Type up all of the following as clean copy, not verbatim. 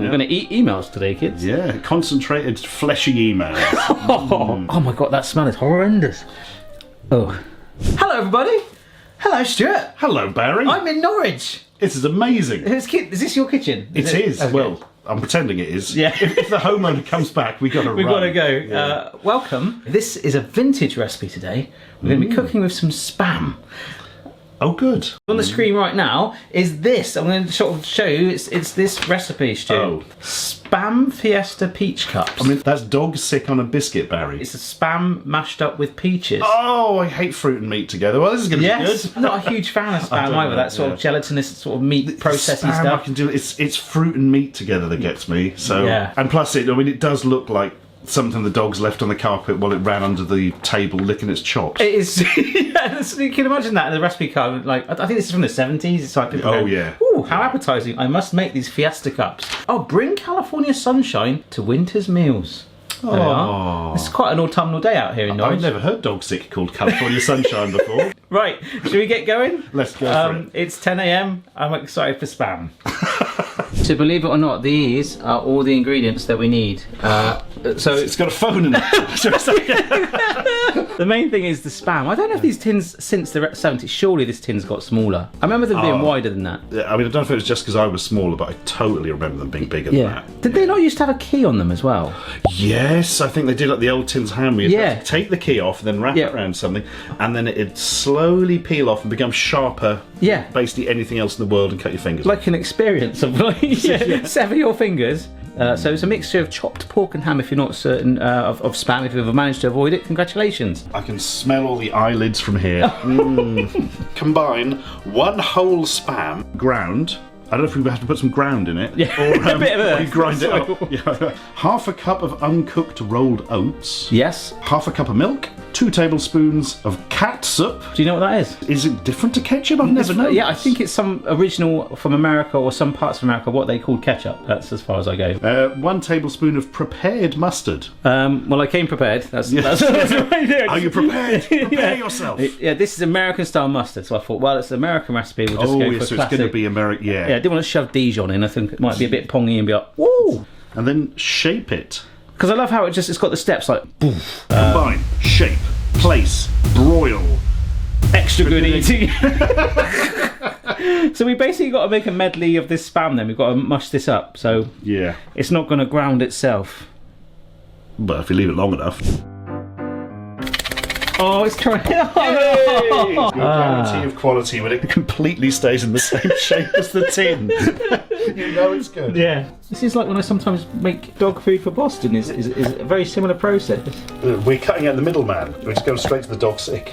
we're going to eat emails today, kids. Yeah, concentrated, fleshy emails. Oh my god, that smell is horrendous. Oh. Hello, everybody. Hello, Stuart. Hello, Barry. I'm in Norwich. This is amazing. Is this your kitchen? It is. Okay. Well, I'm pretending it is. Yeah. If the homeowner comes back, we've got to go. Yeah. Welcome. This is a vintage recipe today. We're going to be cooking with some Spam. Oh, good. On the screen right now is this. I'm going to sort of show you. It's this recipe, Stu. Oh. Spam Fiesta Peach Cups. I mean, that's dog sick on a biscuit, Barry. It's a Spam mashed up with peaches. Oh, I hate fruit and meat together. Well, this is going to be good. Not a huge fan of Spam either. That sort of gelatinous sort of meat processy Spam, stuff. I can do it's fruit and meat together that gets me. So Yeah. And plus, it does look like something the dog's left on the carpet while it ran under the table licking its chops. It is. Yes, you can imagine that in the recipe card. Like, I think this is from the 70s. It's like people go, yeah. Ooh, how appetizing! I must make these Fiesta cups. Oh, bring California sunshine to winter's meals. There we are. It's quite an autumnal day out here in Norwich. I've never heard dog sick called California sunshine before. Right, should we get going? Let's go for it. It's 10 AM. I'm excited for Spam. So believe it or not, these are all the ingredients that we need. So It's got a phone in it. the main thing is the Spam. I don't know if these tins, since the 70s, surely this tin's got smaller. I remember them being wider than that. Yeah, I mean, I don't know if it was just because I was smaller, but I totally remember them being bigger than that. Did they not used to have a key on them as well? Yes, I think they did like the old tins hand me. Yeah. Take the key off, then wrap it around something, and then it'd slowly peel off and become sharper. Yeah. Basically anything else in the world and cut your fingers. Like an experience of like, sever your fingers. So it's a mixture of chopped pork and ham if you're not certain of Spam. If you've ever managed to avoid it, congratulations. I can smell all the eyelids from here. Combine one whole Spam ground. I don't know if we have to put some ground in it. Yeah, or, a bit of or you grind it up. Yeah. Half a cup of uncooked rolled oats. Yes. Half a cup of milk. 2 tablespoons of catsup. Do you know what that is? Is it different to ketchup? I've never known. Yeah, I think it's some original from America or some parts of America, what they call ketchup. That's as far as I go. 1 tablespoon of prepared mustard. Well, I came prepared. That's right there. Are you prepared? Prepare yourself. Yeah, this is American style mustard, so I thought, well, it's an American recipe. We'll just go for so classic. it's going to be American. Yeah, I didn't want to shove Dijon in. I think it might be a bit pongy and be like, woo! And then shape it. Because I love how it's got the steps like, boof. Combine, shape, place, broil. Extra good eating. So we basically got to make a medley of this Spam then. We've got to mush this up. So Yeah. it's not going to ground itself. But if you leave it long enough. Oh, it's trying. Your guarantee of quality when it completely stays in the same shape as the tin. You know it's good. Yeah. This is like when I sometimes make dog food for Boston. Is a very similar process. We're cutting out the middleman. We're just going straight to the dog sick.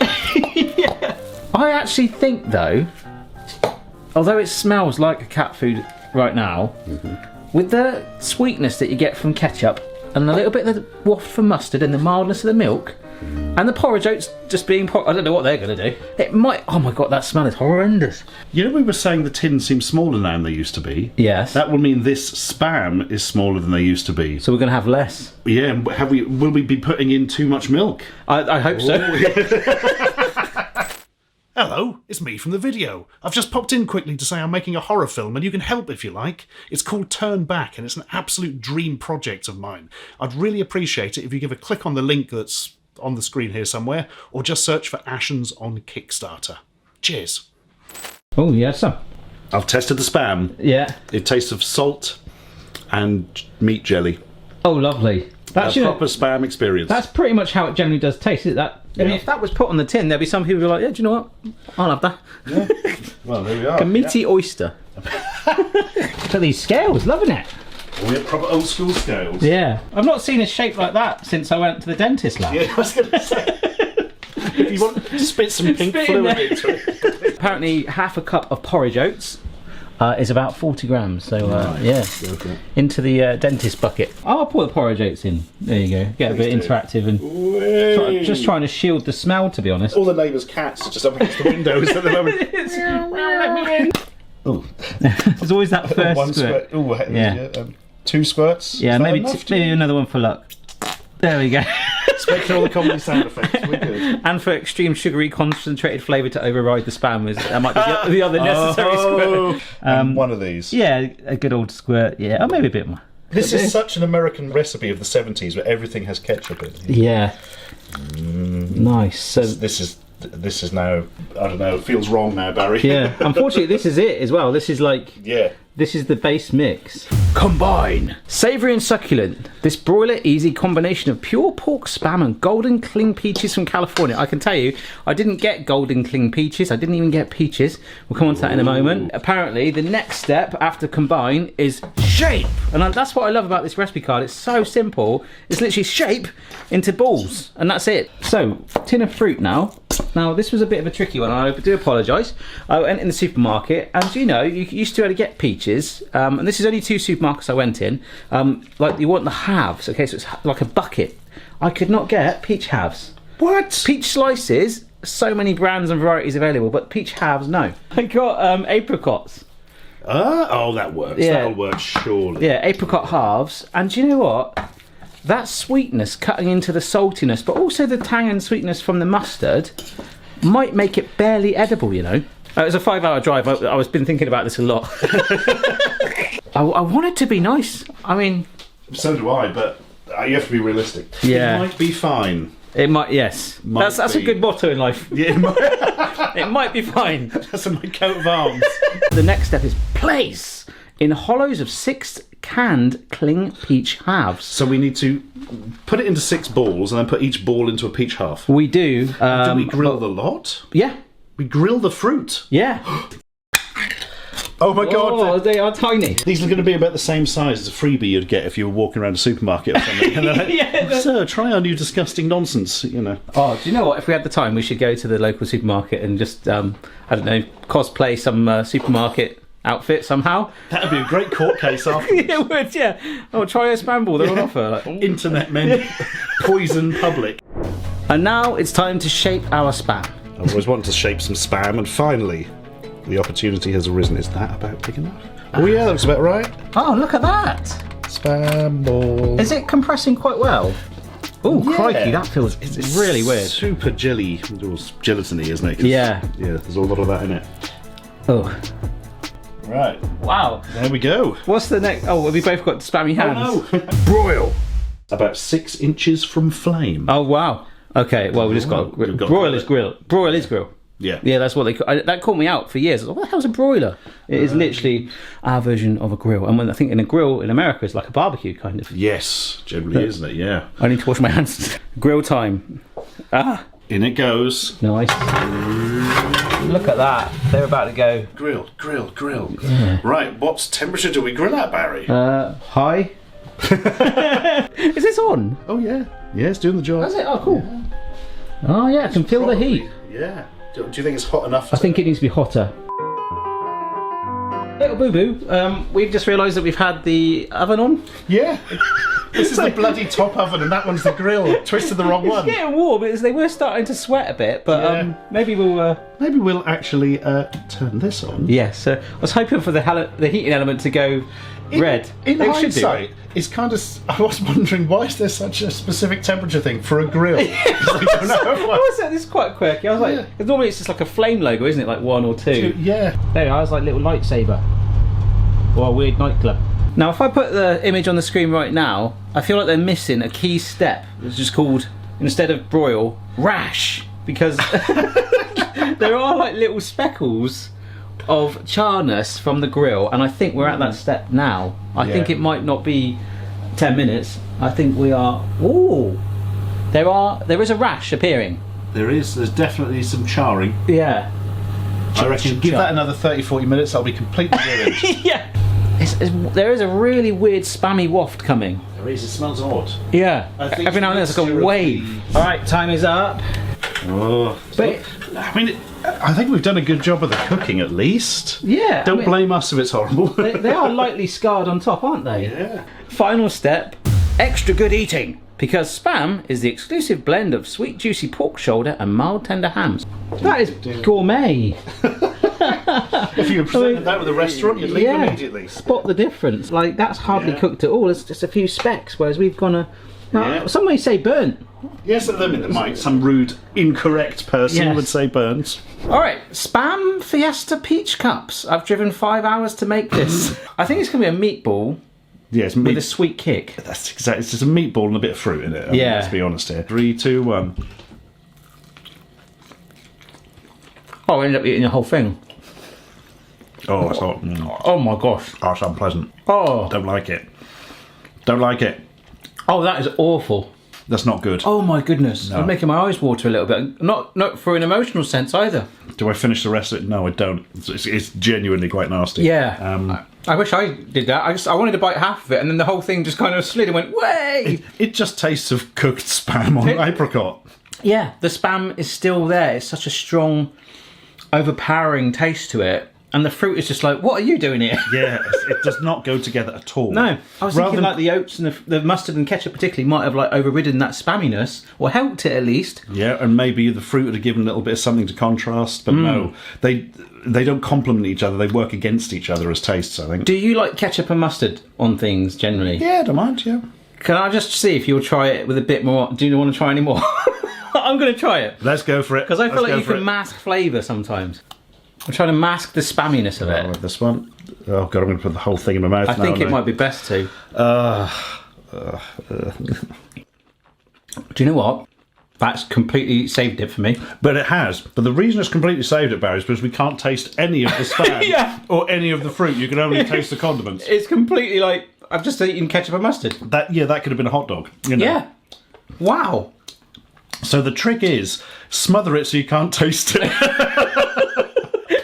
Yeah. I actually think though, although it smells like a cat food right now, with the sweetness that you get from ketchup and a little bit of the waft from mustard and the mildness of the milk. And the porridge oats just being I don't know what they're going to do. It might... Oh my god, that smell is horrendous. You know we were saying the tins seem smaller now than they used to be? Yes. That will mean this Spam is smaller than they used to be. So we're going to have less. Yeah, will we be putting in too much milk? I hope so. Hello, it's me from the video. I've just popped in quickly to say I'm making a horror film and you can help if you like. It's called Turn Back and it's an absolute dream project of mine. I'd really appreciate it if you give a click on the link that's on the screen here somewhere, or just search for Ashen's on Kickstarter. Cheers. Oh, yeah, some. I've tested the Spam. Yeah. It tastes of salt and meat jelly. Oh, lovely. That's a proper Spam experience. That's pretty much how it generally does taste, isn't that? I mean, if that was put on the tin, there'd be some people who are like, yeah, do you know what? I'll have that. Yeah. Well, there we are. A meaty oyster. Look at these scales, loving it. We have proper old school scales. Yeah. I've not seen a shape like that since I went to the dentist lab. Yeah, I was going to say. If you want to spit some pink fluid into it. Apparently, half a cup of porridge oats is about 40 grams. So, yeah. Okay. Into the dentist bucket. I'll pour the porridge oats in. There you go. Get a bit interactive and just trying to shield the smell, to be honest. All the neighbours' cats are just up against the windows at the moment. Let me in. Oh. There's always that first One squirt. Ooh, Yeah. 2 squirts. Yeah, maybe another one for luck. There we go. It's making all the comedy sound effects. We're good. And for extreme sugary concentrated flavour to override the spam, that might be the other necessary squirt. One of these. Yeah, a good old squirt. Yeah, or maybe a bit more. This is such an American recipe of the 70s where everything has ketchup in. Yeah. Nice. So This is now, I don't know, it feels wrong now, Barry. yeah, unfortunately this is it as well. This is like, Yeah. this is the base mix. Combine! Savoury and succulent. This broiler easy combination of pure pork spam and golden cling peaches from California. I can tell you, I didn't get golden cling peaches. I didn't even get peaches. We'll come on to that in a moment. Apparently, the next step after combine is shape. And that's what I love about this recipe card. It's so simple. It's literally shape into balls. And that's it. So, tin of fruit now. Now, this was a bit of a tricky one. I do apologise. I went in the supermarket, and you know, you used to be able to get peaches. And this is only 2 supermarkets I went in. Like, you want the halves, okay? So it's like a bucket. I could not get peach halves. What? Peach slices, so many brands and varieties available, but peach halves, no. I got apricots. Oh, that works. Yeah. That'll work, surely. Yeah, apricot halves. And do you know what? That sweetness cutting into the saltiness, but also the tang and sweetness from the mustard, might make it barely edible, you know. It was a 5-hour drive. I was been thinking about this a lot. I want it to be nice. I mean... So do I, but you have to be realistic. Yeah. It might be fine. It might, yes. Might That's a be. good motto in life. Yeah, it might. It might be fine. That's on my coat of arms. The next step is place in hollows of 6 canned cling peach halves. So we need to put it into 6 balls and then put each ball into a peach half. We do. Do we grill the lot? Yeah. We grill the fruit. Yeah. Oh my god. Oh, they are tiny. These are going to be about the same size as a freebie you'd get if you were walking around a supermarket or something. And they're like, Yeah. Sir, try our new disgusting nonsense, you know. Oh, do you know what? If we had the time, we should go to the local supermarket and just, I don't know, cosplay some supermarket outfit somehow. That would be a great court case afterwards. It would, yeah. Oh, try a spam ball. They're on offer. Like, Internet men poison public. and now it's time to shape our spam. I've always wanted to shape some spam, and finally, the opportunity has arisen. Is that about big enough? Oh yeah, that looks about right. Oh, look at that. Spam ball. Is it compressing quite well? Oh, Yeah. crikey, that feels really weird. Super jelly, gelatiny, isn't it? 'Cause, Yeah. yeah, there's a lot of that in it. Oh, Right, wow. there we go. What's the next? Oh, we both got spammy hands. Oh no! Broil. About 6 inches from flame. Oh, wow. Okay, well, we just got, We've got broil grill. is grill. Broil is grill. Yeah. Yeah, that's what they that caught me out for years. I was like, what the hell's a broiler? It is literally our version of a grill. And when I think in a grill in America is like a barbecue kind of. Yes, generally, isn't it? Yeah. I need to wash my hands. Grill time. Ah, In it goes. nice. Look at that. They're about to go. Grill, grill, grill. Right, what temperature do we grill at, Barry? High. Is this on? Oh yeah. Yeah, it's doing the job. Is it? Oh, cool. Oh, yeah, I can feel the heat. Yeah. Do you think it's hot enough? I think it needs to be hotter. Little boo-boo, we've just realised that we've had the oven on. Yeah. This is the bloody top oven, and that one's the grill. Twisted the wrong It's one. getting warm, because they were starting to sweat a bit, but Yeah. maybe we'll... Maybe we'll actually turn this on. Yes, I was hoping for the heating element to go red. In They should do. hindsight, it's kind of. I was wondering why is there such a specific temperature thing for a grill? 'Cause I don't know I why. was saying, this is quite quirky. I was like, Yeah. 'cause normally it's just like a flame logo, isn't it? Like 1 or 2. Yeah. There you are, it's like a little lightsaber. Or a weird nightclub. Now, if I put the image on the screen right now, I feel like they're missing a key step. It's just called, instead of broil, rash. Because there are like little speckles of charness from the grill, and I think we're at that step now. I think Yeah. it might not be 10 minutes. I think we are... Ooh! There is a rash appearing. There's definitely some charring. Yeah. I reckon give that another 30-40 minutes, that'll be completely ruined. Yeah. There is a really weird spammy waft coming. There is, it smells odd. Yeah. I think Every now and then it's like a mixture of wave. Alright, time is up. Oh. But I mean, I think we've done a good job of the cooking at least. yeah. Don't blame us if it's horrible. They are lightly scarred on top, aren't they? Yeah. Final step, extra good eating. Because Spam is the exclusive blend of sweet juicy pork shoulder and mild tender hams. That is gourmet. If you presented that with a restaurant, you'd leave immediately. Spot the difference. Like, that's hardly Yeah. cooked at all. It's just a few specks, whereas we've gone Now, some may say burnt. Yes, some rude, incorrect person Yes. would say burns. Alright, Spam Fiesta Peach Cups. I've driven 5 hours to make this. I think it's going to be a meatball Yes, with a sweet kick. That's exactly. It's just a meatball and a bit of fruit in it. I mean, Yeah. let's be honest here. 3, 2, 1. Oh, I ended up eating the whole thing. Oh, that's hot. Oh my gosh. Oh, it's unpleasant. Oh. Don't like it. Don't like it. Oh, that is awful. That's not good. Oh my goodness. No. I'm making my eyes water a little bit. Not for an emotional sense either. Do I finish the rest of it? No, I don't. It's genuinely quite nasty. Yeah. I wish I did that. I wanted to bite half of it, and then the whole thing just kind of slid and went, way! It just tastes of cooked spam on apricot. Yeah, the Spam is still there. It's such a strong, overpowering taste to it. And the fruit is just like, what are you doing here? Yeah, it does not go together at all. No, I was thinking like the oats and the mustard and ketchup particularly might have like overridden that spamminess, or helped it at least. Yeah, and maybe the fruit would have given a little bit of something to contrast, but no, they don't complement each other. They work against each other as tastes, I think. Do you like ketchup and mustard on things generally? Yeah, don't mind, yeah. Can I just see if you'll try it with a bit more? Do you want to try any more? I'm going to try it. Let's go for it. Because I feel like you can mask flavour sometimes. I'm trying to mask the spamminess of I it. like this one. Oh god, I'm going to put the whole thing in my mouth now. I think it might be best to. Do you know what? That's completely saved it for me. But it has. But the reason it's completely saved it, Barry, is because we can't taste any of the spam Yeah. or any of the fruit. You can only taste the condiments. It's completely like, I've just eaten ketchup and mustard. That could have been a hot dog. You know? Yeah. Wow. So the trick is smother it so you can't taste it.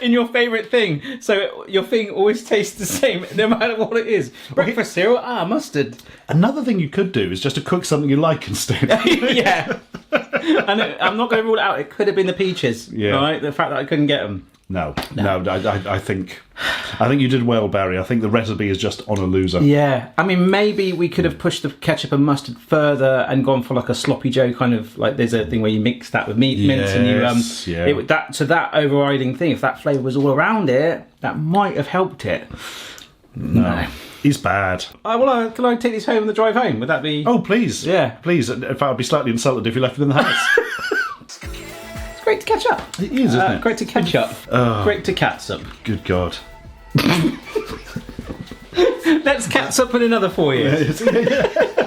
In your favourite thing. So your thing always tastes the same, no matter what it is. Breakfast cereal, mustard. Another thing you could do is just to cook something you like instead. Yeah. And I'm not going to rule it out. It could have been the peaches. Yeah. All right? The fact that I couldn't get them. No. I think you did well, Barry. I think the recipe is just on a loser. Yeah. I mean, maybe we could have pushed the ketchup and mustard further and gone for like a sloppy Joe kind of, like there's a thing where you mix that with mince and you that overriding thing. If that flavour was all around it, that might have helped it. No. He's bad. Can I take this home on the drive home? Would that be? Oh, please. Yeah. Please. In fact, I'd be slightly insulted if you left it in the house. It's great to catch up. It is, isn't it? Great to catch up. Great to catsup. Good God. Let's catsup in another 4 years. Yeah.